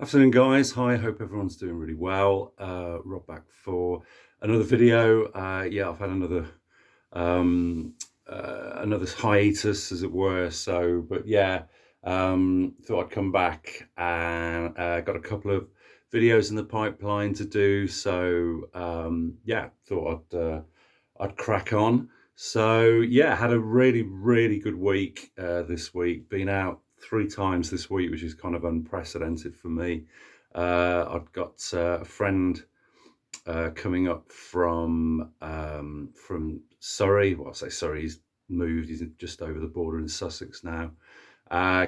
Afternoon, guys. Hi, hope everyone's doing really well. Rob back for another video. Yeah, I've had um, another hiatus, as it were. So, but yeah, thought I'd come back and got a couple of videos in the pipeline to do. So, yeah, thought I'd crack on. So yeah, had a really good week this week. Been out 3 times this week, which is kind of unprecedented for me. I've got a friend coming up from Surrey. Well, I say Surrey. He's moved. He's just over the border in Sussex now.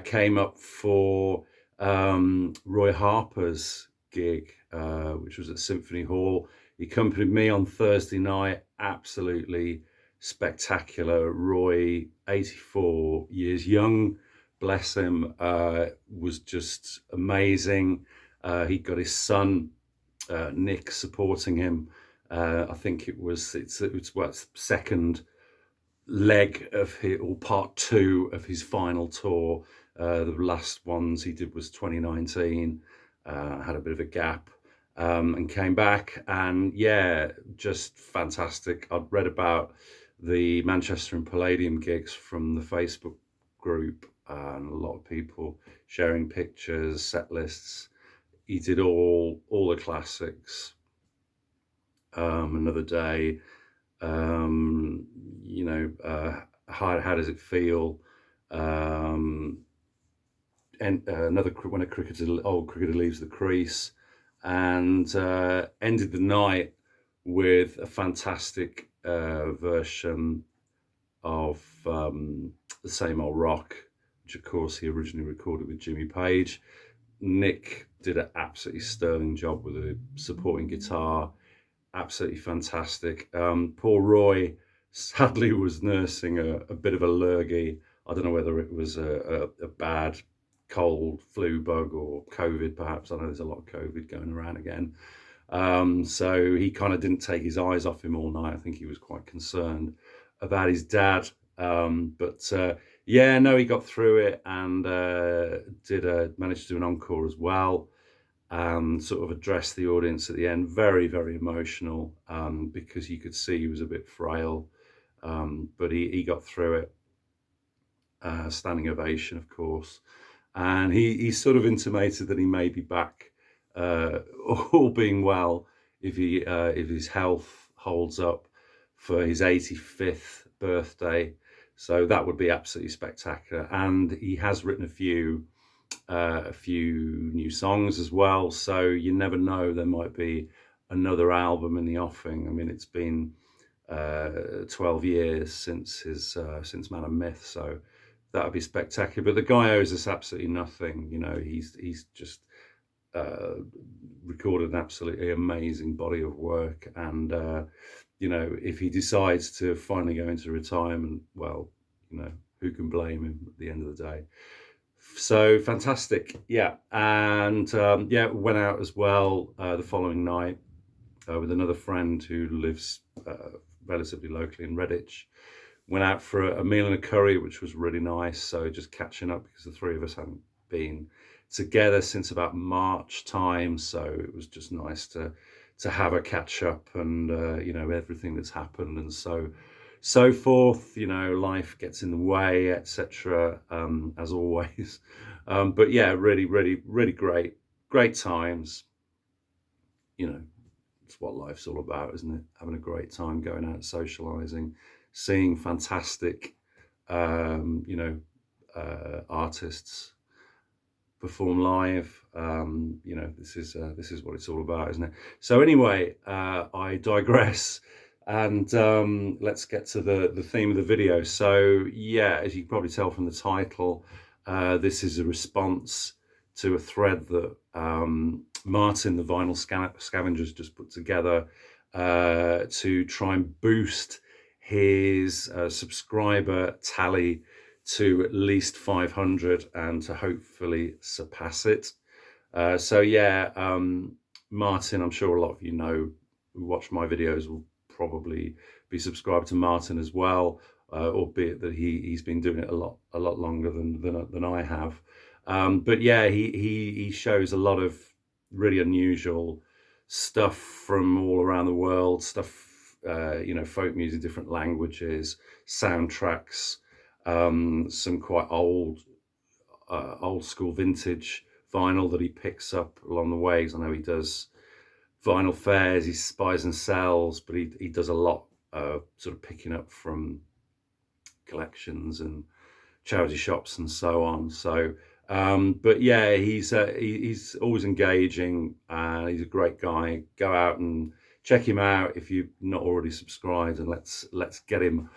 Came up for Roy Harper's gig, which was at Symphony Hall. He accompanied me on Thursday night. Absolutely spectacular. Roy, 84 years young, bless him, was just amazing. He got his son Nick supporting him. I think it's what, second leg of his, or part two of his final tour. The last ones he did was 2019. Had a bit of a gap, and came back, and yeah, just fantastic. I'd read about the Manchester and Palladium gigs from the Facebook group, and a lot of people sharing pictures, set lists. He did all the classics. Another Day, um, you know, how does it feel? Um, and another when a old cricketer leaves the crease, and ended the night with a fantastic version of the Same Old Rock, which of course he originally recorded with Jimmy Page. Nick did an absolutely sterling job with the supporting guitar. Absolutely fantastic. Poor Roy sadly was nursing a bit of a lurgy. I don't know whether it was a bad cold, flu bug, or COVID, perhaps. I know there's a lot of COVID going around again. So he kind of didn't take his eyes off him all night. I think he was quite concerned about his dad. But yeah, no, he got through it, and managed to do an encore as well, and sort of address the audience at the end. Very emotional, because you could see he was a bit frail, but he got through it. Standing ovation, of course, and he sort of intimated that he may be back, uh, all being well, if his health holds up, for his 85th birthday. So that would be absolutely spectacular. And he has written a few new songs as well. So you never know, there might be another album in the offing. I mean, it's been 12 years since Man and Myth, so that would be spectacular. But the guy owes us absolutely nothing. He's just uh, recorded an absolutely amazing body of work, and if he decides to finally go into retirement, well, who can blame him at the end of the day? So fantastic, yeah. And yeah, went out as well the following night with another friend who lives relatively locally in Redditch. Went out for a meal and a curry, which was really nice. So just catching up, because the three of us hadn't been together since about March time. So it was just nice to have a catch up, and everything that's happened, and so forth. Life gets in the way, etc. As always. But yeah, really great times. It's what life's all about, isn't it? Having a great time, going out, socializing, seeing fantastic, artists perform live. This is what it's all about, isn't it? So anyway, I digress, and let's get to the theme of the video. So yeah, as you can probably tell from the title, this is a response to a thread that Martin, the Vinyl Scavenger, has just put together to try and boost his subscriber tally to at least 500, and to hopefully surpass it. So yeah, Martin, I'm sure a lot of you know, who watch my videos, will probably be subscribed to Martin as well, albeit that he's been doing it a lot longer than I have. But yeah, he shows a lot of really unusual stuff from all around the world, stuff, folk music, different languages, soundtracks, some quite old school vintage vinyl that he picks up along the way. 'Cause I know he does vinyl fairs, he buys and sells, but he does a lot sort of picking up from collections and charity shops and so on. So, but yeah, he's always engaging, and he's a great guy. Go out and check him out if you've not already subscribed, and let's get him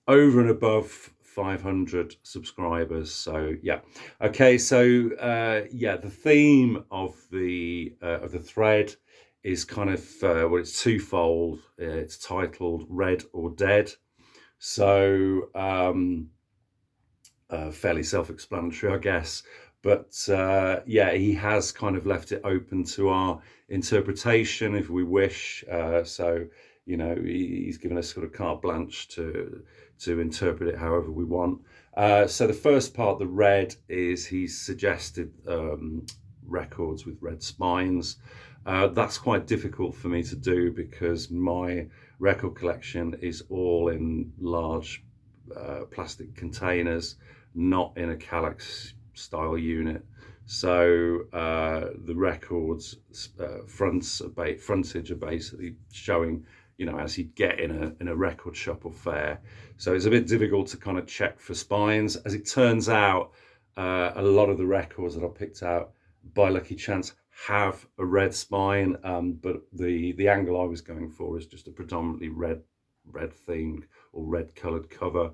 over and above 500 subscribers. So yeah, okay. So yeah, the theme of the thread is kind of well, it's twofold. It's titled "Red or Dead." So fairly self-explanatory, I guess. But yeah, he has kind of left it open to our interpretation if we wish. So he's given us sort of carte blanche to interpret it however we want. So the first part, the red, is he's suggested records with red spines. That's quite difficult for me to do because my record collection is all in large plastic containers, not in a Kallax style unit. So the records frontage are basically showing, as you'd get in a record shop or fair. So it's a bit difficult to kind of check for spines. As it turns out, a lot of the records that I picked out by lucky chance have a red spine, but the angle I was going for is just a predominantly red themed or red coloured cover.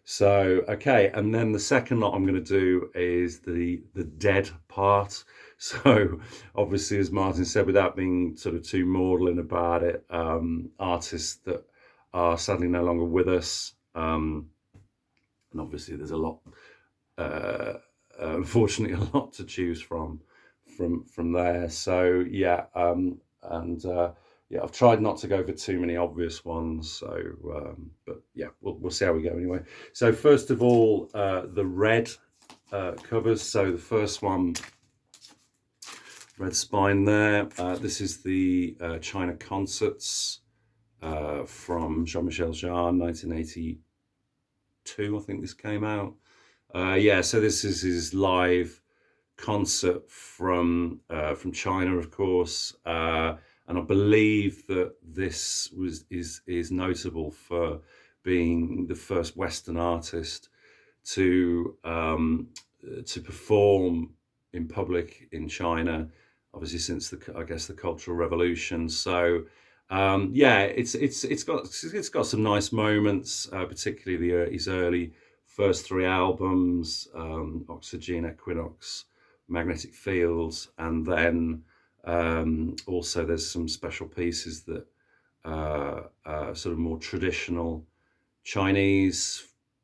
So okay, and then the second lot I'm going to do is the dead part. So obviously, as Martin said, without being sort of too maudlin about it, artists that are sadly no longer with us, and obviously there's a lot, unfortunately, a lot to choose from there. So yeah, and yeah, I've tried not to go for too many obvious ones. So, but yeah, we'll see how we go anyway. So first of all, the red covers. So the first one, red spine there. This is the China Concerts from Jean-Michel Jarre, 1982. I think this came out. Yeah, so this is his live concert from China, of course, and I believe that this is notable for being the first Western artist to perform in public in China, obviously since the Cultural Revolution. So yeah, it's got some nice moments, particularly his early first three albums, Oxygen, Equinox, Magnetic Fields, and then also there's some special pieces that sort of more traditional Chinese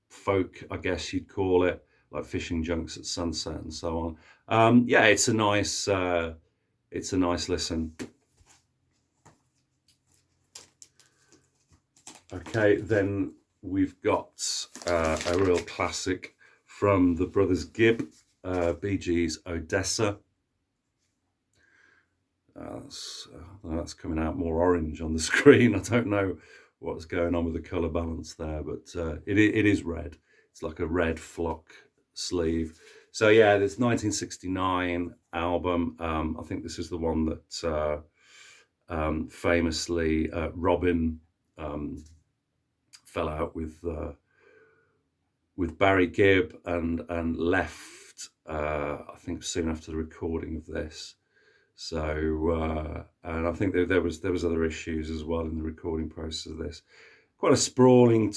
folk, I guess you'd call it, like Fishing Junks at Sunset and so on. Yeah, it's a nice listen. Okay, then we've got a real classic from the Brothers Gibb, Bee Gees' Odessa. That's coming out more orange on the screen. I don't know what's going on with the colour balance there, but it is red. It's like a red flock sleeve. So yeah, this 1969 album. I think this is the one that famously Robin fell out with Barry Gibb and left. I think soon after the recording of this. So and I think there was other issues as well in the recording process of this. Quite a sprawling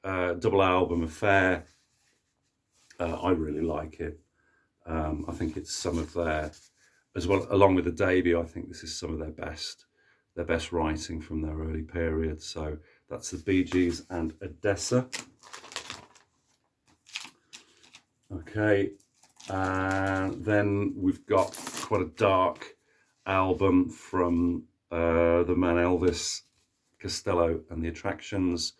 double album affair. I really like it. I think it's some of their, as well along with the debut. I think this is some of their best writing from their early period. So that's the Bee Gees and Odessa. Okay. And then we've got quite a dark album from the man Elvis Costello and the Attractions.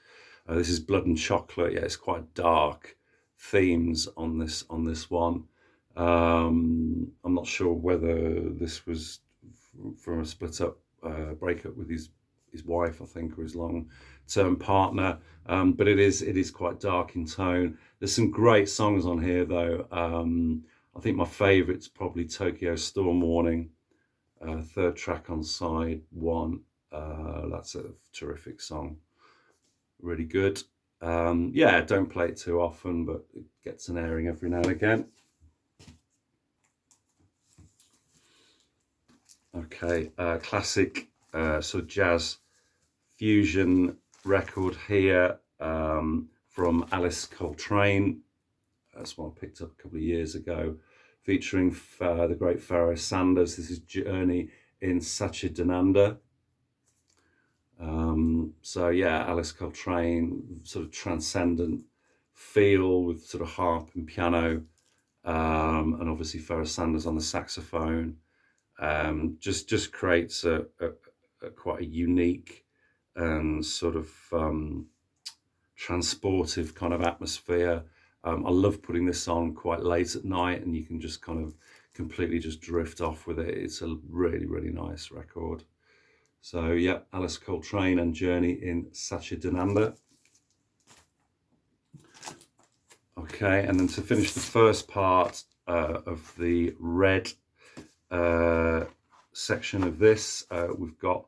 This is Blood and Chocolate. Yeah, it's quite dark themes on this one. I'm not sure whether this was from a split up breakup with his wife, I think, or his long term partner. But it is quite dark in tone. There's some great songs on here though. I think my favourite's probably Tokyo Storm Warning, third track on side one. That's a terrific song, really good. Yeah, don't play it too often, but it gets an airing every now and again. Okay, classic sort of jazz fusion record here, from Alice Coltrane. That's one I picked up a couple of years ago, featuring the great Pharoah Sanders. This is Journey in Satchidananda. So yeah, Alice Coltrane, sort of transcendent feel with sort of harp and piano, and obviously Pharoah Sanders on the saxophone. Just creates a quite a unique and sort of transportive kind of atmosphere. I love putting this on quite late at night, and you can just kind of completely just drift off with it. It's a really, really nice record. So yeah, Alice Coltrane and Journey in Satchidananda. Okay, and then to finish the first part of the red section of this, we've got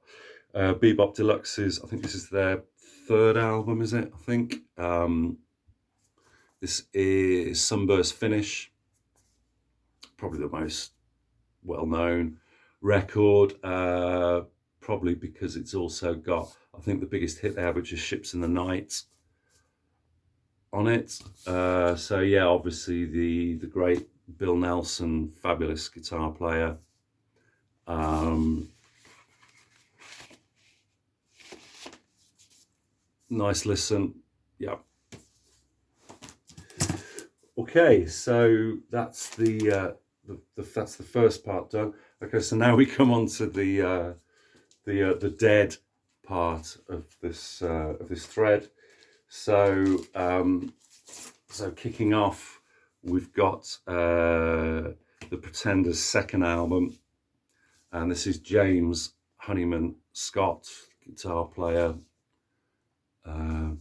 Bebop Deluxe's, I think this is their third album, is it? I think. This is Sunburst Finish, probably the most well-known record, probably because it's also got, I think, the biggest hit they have, which is Ships in the Night, on it. So yeah, obviously the great Bill Nelson, fabulous guitar player. Nice listen. Yeah. Okay, so that's the that's the first part done. Okay, so now we come on to the dead part of this thread. So so kicking off, we've got the Pretenders' second album, and this is James Honeyman Scott, guitar player.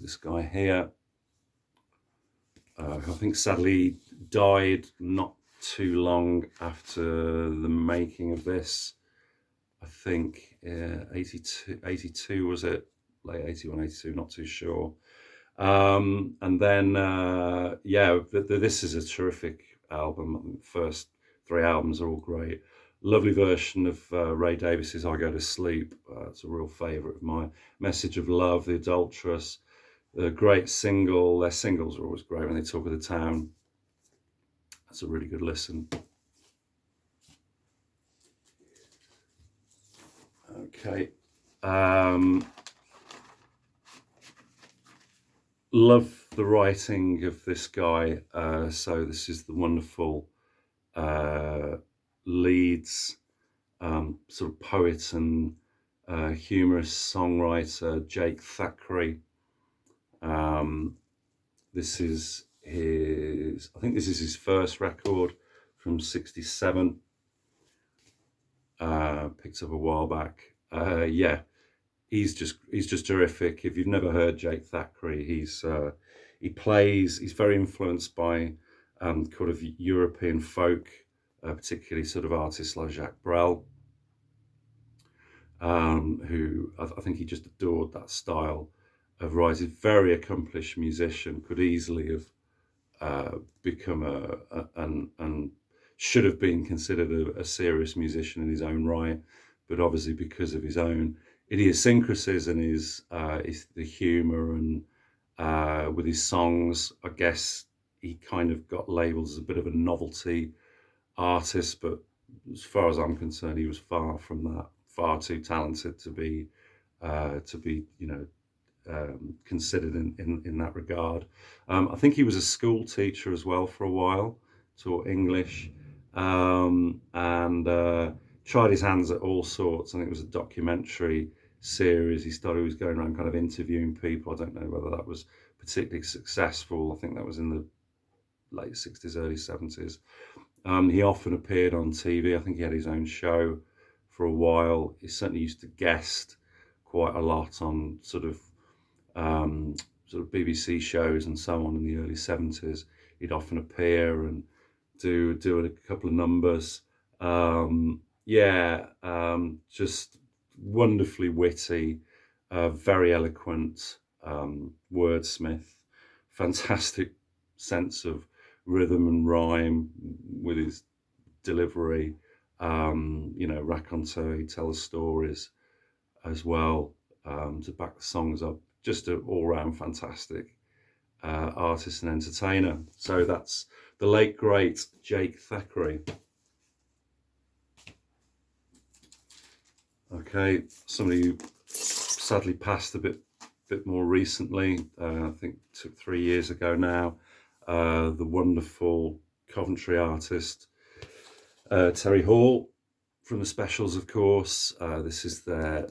This guy here, I think sadly died not too long after the making of this. I think 82 was it? Late 81, 82, not too sure. And then, yeah, this is a terrific album. The first three albums are all great. Lovely version of Ray Davies's I Go to Sleep. It's a real favourite of mine. Message of Love, The Adulteress. A great single. Their singles are always great when they talk of the town. That's a really good listen. Okay. Love the writing of this guy. So this is the wonderful Leeds sort of poet and humorous songwriter Jake Thackeray. This is I think this is his first record from '67. Picked up a while back. Yeah, he's just terrific. If you've never heard Jake Thackeray, he's very influenced by kind of European folk, particularly sort of artists like Jacques Brel, who I think he just adored that style of writing. Very accomplished musician, could easily have become and should have been considered a serious musician in his own right, but obviously because of his own idiosyncrasies and his the humour and with his songs, I guess he kind of got labelled as a bit of a novelty artist. But as far as I'm concerned, he was far from that. Far too talented to be considered in that regard. I think he was a school teacher as well for a while, taught English, and tried his hands at all sorts. I think it was a documentary series. He was going around kind of interviewing people. I don't know whether that was particularly successful. I think that was in the late 60s, early 70s. He often appeared on TV. I think he had his own show for a while. He certainly used to guest quite a lot on um, sort of BBC shows and so on in the early 70s. He'd often appear and do a couple of numbers. Just wonderfully witty, very eloquent, wordsmith, fantastic sense of rhythm and rhyme with his delivery. Raconteur, he tells stories as well, to back the songs up. Just an all-round fantastic artist and entertainer. So that's the late great Jake Thackeray. Okay, somebody who sadly passed a bit more recently. I think 3 years ago now. The wonderful Coventry artist Terry Hall from the Specials, of course. This is their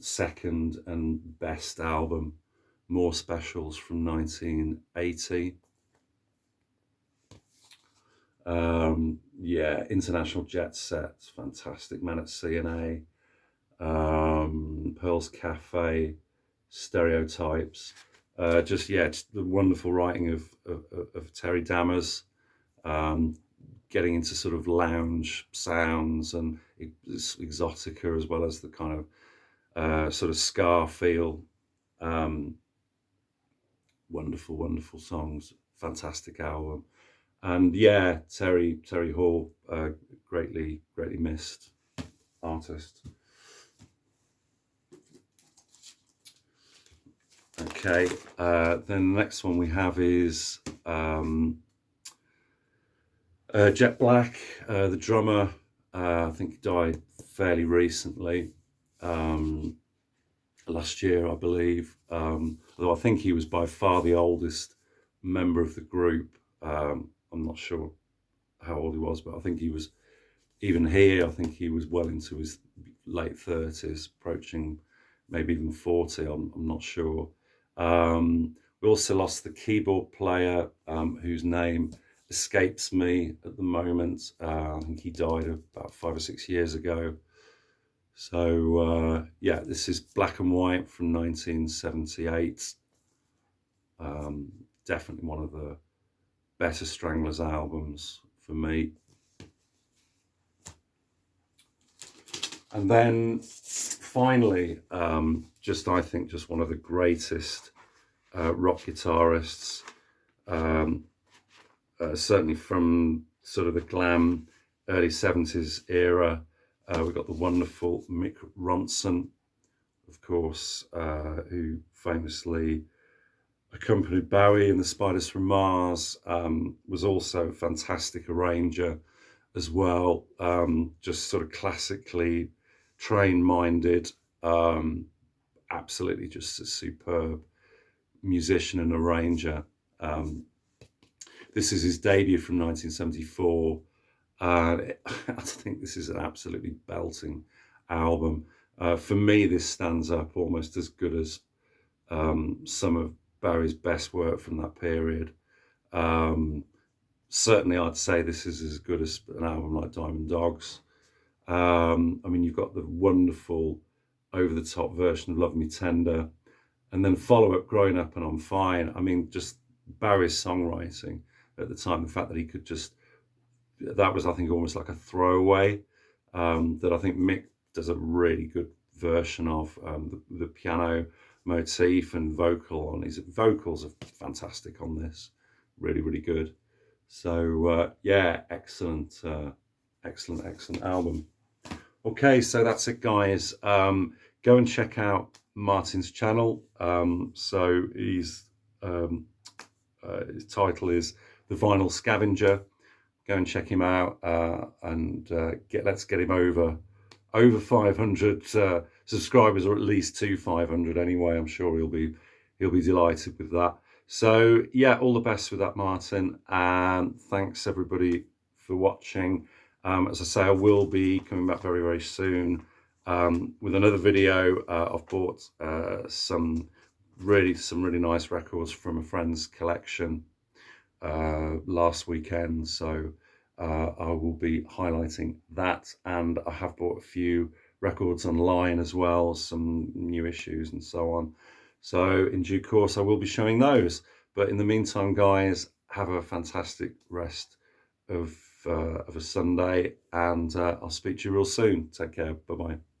second and best album, More Specials, from 1980. International Jet Set, fantastic. Man at CNA, Pearl's Cafe, Stereotypes. Just the wonderful writing of Terry Dammers, getting into sort of lounge sounds and exotica, as well as the kind of sort of ska feel. Wonderful songs, fantastic album. And yeah, Terry Hall, greatly missed artist. Okay, then the next one we have is Jet Black, the drummer. I think he died fairly recently, last year, I believe. Although I think he was by far the oldest member of the group. I'm not sure how old he was, but I think he was, even here, I think he was well into his late 30s, approaching maybe even 40. I'm not sure. We also lost the keyboard player, whose name escapes me at the moment. I think he died about 5 or 6 years ago. So this is Black and White from 1978. Definitely one of the better Stranglers albums for me. And then finally, I think just one of the greatest rock guitarists, certainly from sort of the glam early 70s era. We've got the wonderful Mick Ronson, of course, who famously accompanied Bowie in the Spiders from Mars, was also a fantastic arranger as well, just sort of classically train-minded, absolutely just a superb musician and arranger. This is his debut from 1974. I think this is an absolutely belting album. For me, this stands up almost as good as some of Bowie's best work from that period. Certainly, I'd say this is as good as an album like Diamond Dogs. You've got the wonderful over-the-top version of Love Me Tender, and then follow-up Growing Up and I'm Fine. Just Bowie's songwriting at the time, the fact that he could that was, I think, almost like a throwaway, that I think Mick does a really good version of. The piano motif and vocal on his vocals are fantastic on this, really good. So excellent album. Okay, so that's it, guys. Go and check out Martin's channel. So his title is The Vinyl Scavenger. Go and check him out, and let's get him over 500 subscribers, or at least to 500 anyway. I'm sure he'll be delighted with that. So yeah, all the best with that, Martin, and thanks everybody for watching. As I say, I will be coming back very soon with another video. I've bought some really nice records from a friend's collection last weekend, so I will be highlighting that, and I have bought a few records online as well, some new issues and so on. So in due course, I will be showing those. But in the meantime, guys, have a fantastic rest of a Sunday, and I'll speak to you real soon. Take care. Bye bye.